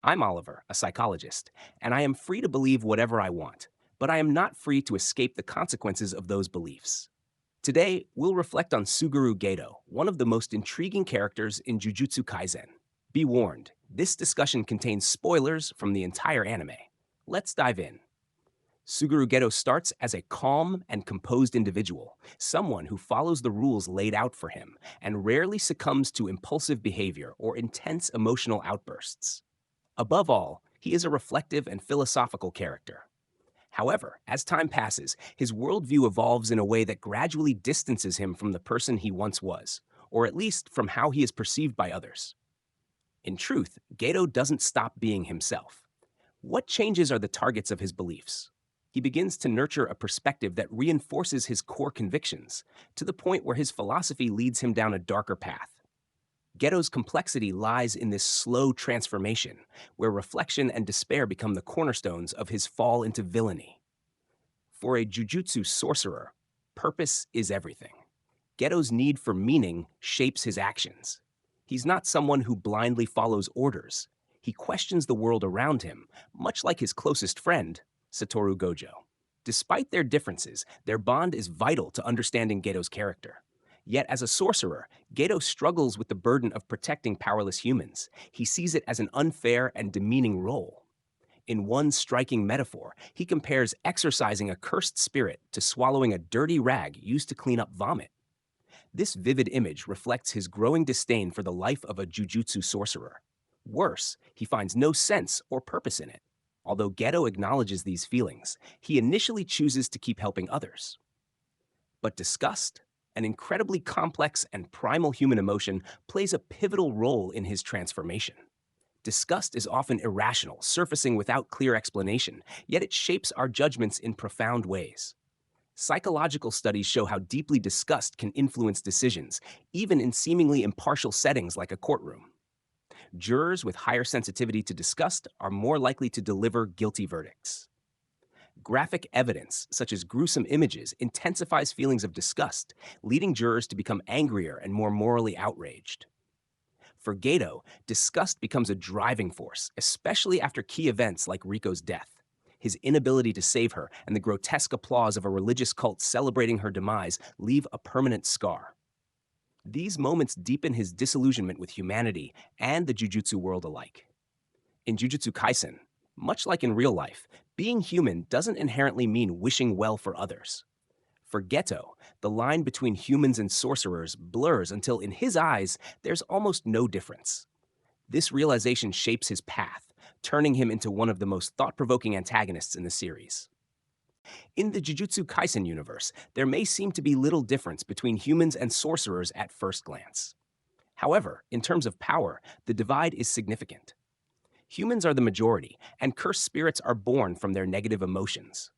I'm Oliver, a psychologist, and I am free to believe whatever I want, but I am not free to escape the consequences of those beliefs. Today, we'll reflect on Suguru Geto, one of the most intriguing characters in Jujutsu Kaisen. Be warned, this discussion contains spoilers from the entire anime. Let's dive in. Suguru Geto starts as a calm and composed individual, someone who follows the rules laid out for him and rarely succumbs to impulsive behavior or intense emotional outbursts. Above all, he is a reflective and philosophical character. However, as time passes, his worldview evolves in a way that gradually distances him from the person he once was, or at least from how he is perceived by others. In truth, Geto doesn't stop being himself. What changes are the targets of his beliefs? He begins to nurture a perspective that reinforces his core convictions, to the point where his philosophy leads him down a darker path. Geto's complexity lies in this slow transformation, where reflection and despair become the cornerstones of his fall into villainy. For a jujutsu sorcerer, purpose is everything. Geto's need for meaning shapes his actions. He's not someone who blindly follows orders. He questions the world around him, much like his closest friend, Satoru Gojo. Despite their differences, their bond is vital to understanding Geto's character. Yet as a sorcerer, Geto struggles with the burden of protecting powerless humans. He sees it as an unfair and demeaning role. In one striking metaphor, he compares exorcising a cursed spirit to swallowing a dirty rag used to clean up vomit. This vivid image reflects his growing disdain for the life of a jujutsu sorcerer. Worse, he finds no sense or purpose in it. Although Geto acknowledges these feelings, he initially chooses to keep helping others. But disgust, an incredibly complex and primal human emotion, plays a pivotal role in his transformation. Disgust is often irrational, surfacing without clear explanation, yet it shapes our judgments in profound ways. Psychological studies show how deeply disgust can influence decisions, even in seemingly impartial settings like a courtroom. Jurors with higher sensitivity to disgust are more likely to deliver guilty verdicts. Graphic evidence, such as gruesome images, intensifies feelings of disgust, leading jurors to become angrier and more morally outraged. For Geto, disgust becomes a driving force, especially after key events like Riko's death. His inability to save her and the grotesque applause of a religious cult celebrating her demise leave a permanent scar. These moments deepen his disillusionment with humanity and the jujutsu world alike. In Jujutsu Kaisen, much like in real life, being human doesn't inherently mean wishing well for others. For Geto, the line between humans and sorcerers blurs until, in his eyes, there's almost no difference. This realization shapes his path, turning him into one of the most thought-provoking antagonists in the series. In the Jujutsu Kaisen universe, there may seem to be little difference between humans and sorcerers at first glance. However, in terms of power, the divide is significant. Humans are the majority, and cursed spirits are born from their negative emotions.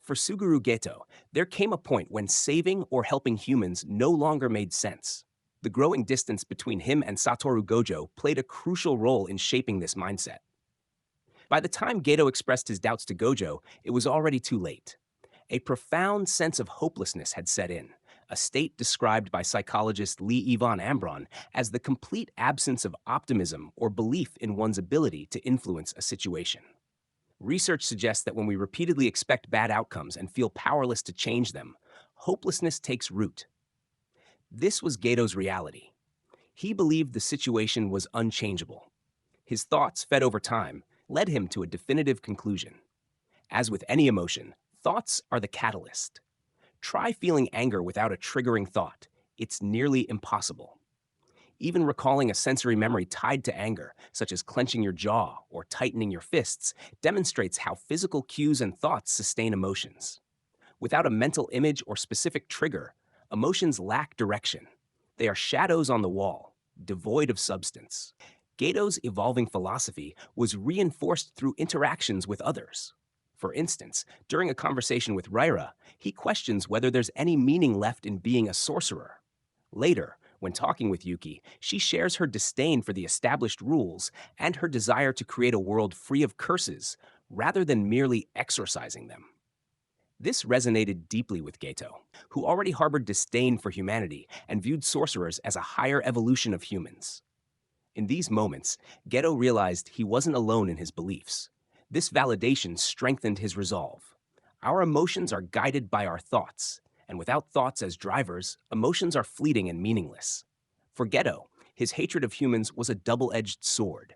For Suguru Geto, there came a point when saving or helping humans no longer made sense. The growing distance between him and Satoru Gojo played a crucial role in shaping this mindset. By the time Geto expressed his doubts to Gojo, it was already too late. A profound sense of hopelessness had set in, a state described by psychologist Lee Ivan Ambron as the complete absence of optimism or belief in one's ability to influence a situation. Research suggests that when we repeatedly expect bad outcomes and feel powerless to change them, hopelessness takes root. This was Geto's reality. He believed the situation was unchangeable. His thoughts, fed over time, led him to a definitive conclusion. As with any emotion, thoughts are the catalyst. Try feeling anger without a triggering thought. It's nearly impossible. Even recalling a sensory memory tied to anger, such as clenching your jaw or tightening your fists, demonstrates how physical cues and thoughts sustain emotions. Without a mental image or specific trigger, emotions lack direction. They are shadows on the wall, devoid of substance. Geto's evolving philosophy was reinforced through interactions with others. For instance, during a conversation with Raira, he questions whether there's any meaning left in being a sorcerer. Later, when talking with Yuki, she shares her disdain for the established rules and her desire to create a world free of curses, rather than merely exorcising them. This resonated deeply with Geto, who already harbored disdain for humanity and viewed sorcerers as a higher evolution of humans. In these moments, Geto realized he wasn't alone in his beliefs. This validation strengthened his resolve. Our emotions are guided by our thoughts, and without thoughts as drivers, emotions are fleeting and meaningless. For Geto, his hatred of humans was a double-edged sword.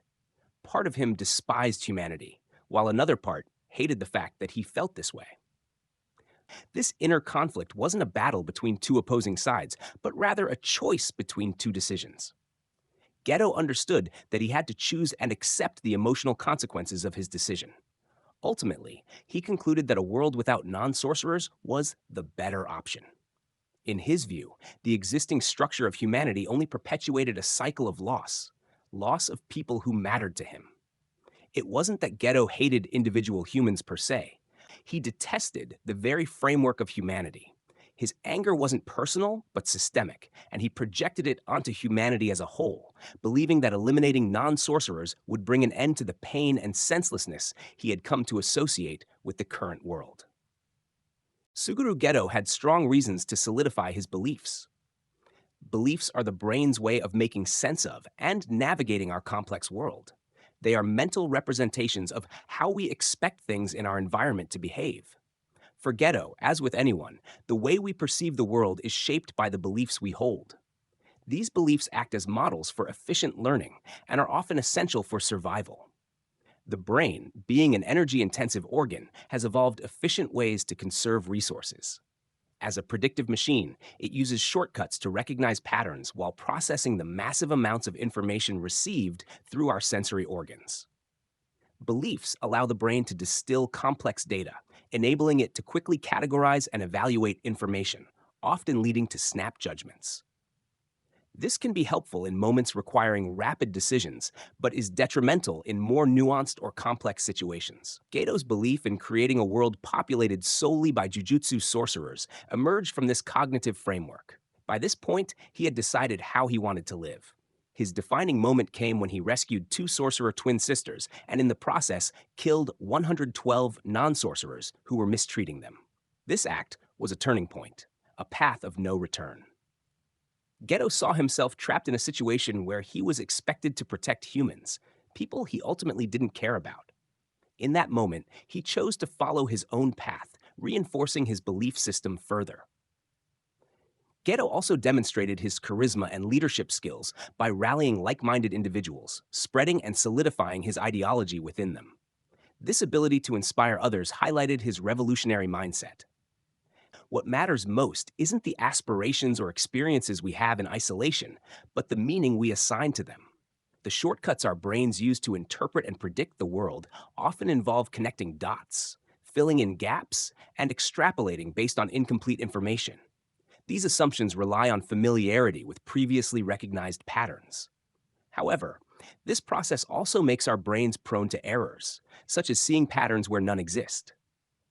Part of him despised humanity, while another part hated the fact that he felt this way. This inner conflict wasn't a battle between two opposing sides, but rather a choice between two decisions. Geto understood that he had to choose and accept the emotional consequences of his decision. Ultimately, he concluded that a world without non-sorcerers was the better option. In his view, the existing structure of humanity only perpetuated a cycle of loss of people who mattered to him. It wasn't that Geto hated individual humans per se. He detested the very framework of humanity. His anger wasn't personal, but systemic, and he projected it onto humanity as a whole, believing that eliminating non-sorcerers would bring an end to the pain and senselessness he had come to associate with the current world. Suguru Geto had strong reasons to solidify his beliefs. Beliefs are the brain's way of making sense of and navigating our complex world. They are mental representations of how we expect things in our environment to behave. For Geto, as with anyone, the way we perceive the world is shaped by the beliefs we hold. These beliefs act as models for efficient learning and are often essential for survival. The brain, being an energy-intensive organ, has evolved efficient ways to conserve resources. As a predictive machine, it uses shortcuts to recognize patterns while processing the massive amounts of information received through our sensory organs. Beliefs allow the brain to distill complex data, enabling it to quickly categorize and evaluate information, often leading to snap judgments. This can be helpful in moments requiring rapid decisions, but is detrimental in more nuanced or complex situations. Gato's belief in creating a world populated solely by jujutsu sorcerers emerged from this cognitive framework. By this point, he had decided how he wanted to live. His defining moment came when he rescued two sorcerer twin sisters and in the process killed 112 non-sorcerers who were mistreating them. This act was a turning point, a path of no return. Geto saw himself trapped in a situation where he was expected to protect humans, people he ultimately didn't care about. In that moment, he chose to follow his own path, reinforcing his belief system further. Geto also demonstrated his charisma and leadership skills by rallying like-minded individuals, spreading and solidifying his ideology within them. This ability to inspire others highlighted his revolutionary mindset. What matters most isn't the aspirations or experiences we have in isolation, but the meaning we assign to them. The shortcuts our brains use to interpret and predict the world often involve connecting dots, filling in gaps, and extrapolating based on incomplete information. These assumptions rely on familiarity with previously recognized patterns. However, this process also makes our brains prone to errors, such as seeing patterns where none exist.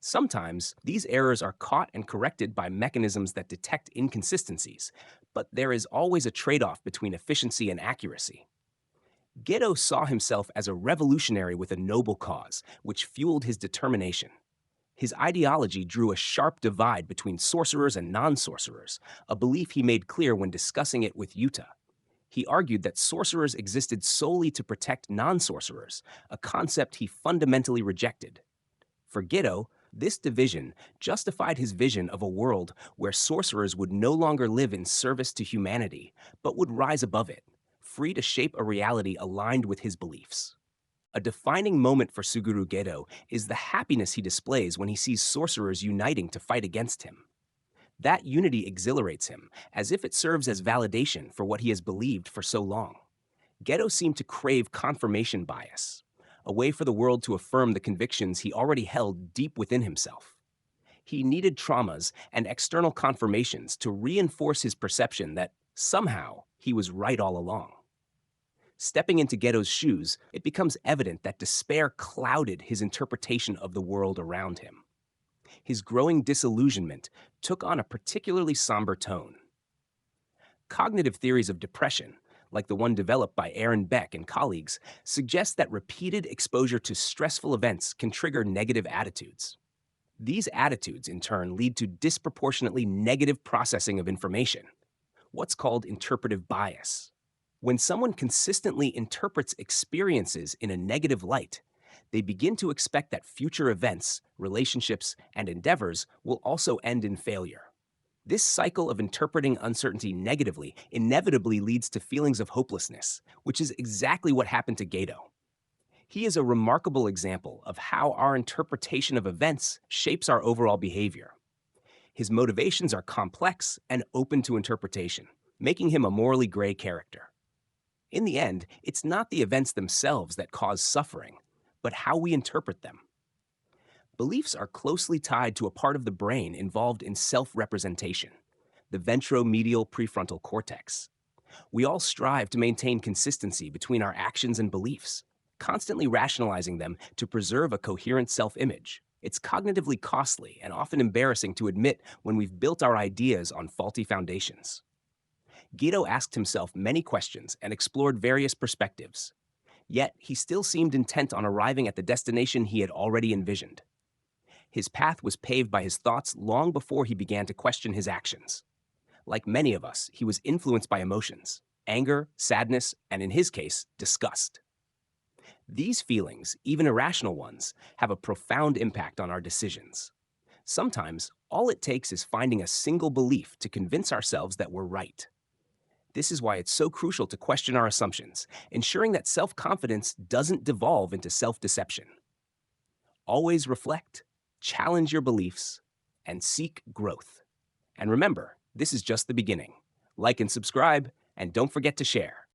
Sometimes, these errors are caught and corrected by mechanisms that detect inconsistencies, but there is always a trade-off between efficiency and accuracy. Geto saw himself as a revolutionary with a noble cause, which fueled his determination. His ideology drew a sharp divide between sorcerers and non-sorcerers, a belief he made clear when discussing it with Yuta. He argued that sorcerers existed solely to protect non-sorcerers, a concept he fundamentally rejected. For Geto, this division justified his vision of a world where sorcerers would no longer live in service to humanity, but would rise above it, free to shape a reality aligned with his beliefs. A defining moment for Suguru Geto is the happiness he displays when he sees sorcerers uniting to fight against him. That unity exhilarates him, as if it serves as validation for what he has believed for so long. Geto seemed to crave confirmation bias, a way for the world to affirm the convictions he already held deep within himself. He needed traumas and external confirmations to reinforce his perception that somehow he was right all along. Stepping into Geto's shoes, it becomes evident that despair clouded his interpretation of the world around him. His growing disillusionment took on a particularly somber tone. Cognitive theories of depression, like the one developed by Aaron Beck and colleagues, suggest that repeated exposure to stressful events can trigger negative attitudes. These attitudes, in turn, lead to disproportionately negative processing of information, what's called interpretive bias. When someone consistently interprets experiences in a negative light, they begin to expect that future events, relationships, and endeavors will also end in failure. This cycle of interpreting uncertainty negatively inevitably leads to feelings of hopelessness, which is exactly what happened to Gato. He is a remarkable example of how our interpretation of events shapes our overall behavior. His motivations are complex and open to interpretation, making him a morally gray character. In the end, it's not the events themselves that cause suffering, but how we interpret them. Beliefs are closely tied to a part of the brain involved in self-representation, the ventromedial prefrontal cortex. We all strive to maintain consistency between our actions and beliefs, constantly rationalizing them to preserve a coherent self-image. It's cognitively costly and often embarrassing to admit when we've built our ideas on faulty foundations. Guido asked himself many questions and explored various perspectives. Yet, he still seemed intent on arriving at the destination he had already envisioned. His path was paved by his thoughts long before he began to question his actions. Like many of us, he was influenced by emotions, anger, sadness, and in his case, disgust. These feelings, even irrational ones, have a profound impact on our decisions. Sometimes, all it takes is finding a single belief to convince ourselves that we're right. This is why it's so crucial to question our assumptions, ensuring that self-confidence doesn't devolve into self-deception. Always reflect, challenge your beliefs, and seek growth. And remember, this is just the beginning. Like and subscribe, and don't forget to share.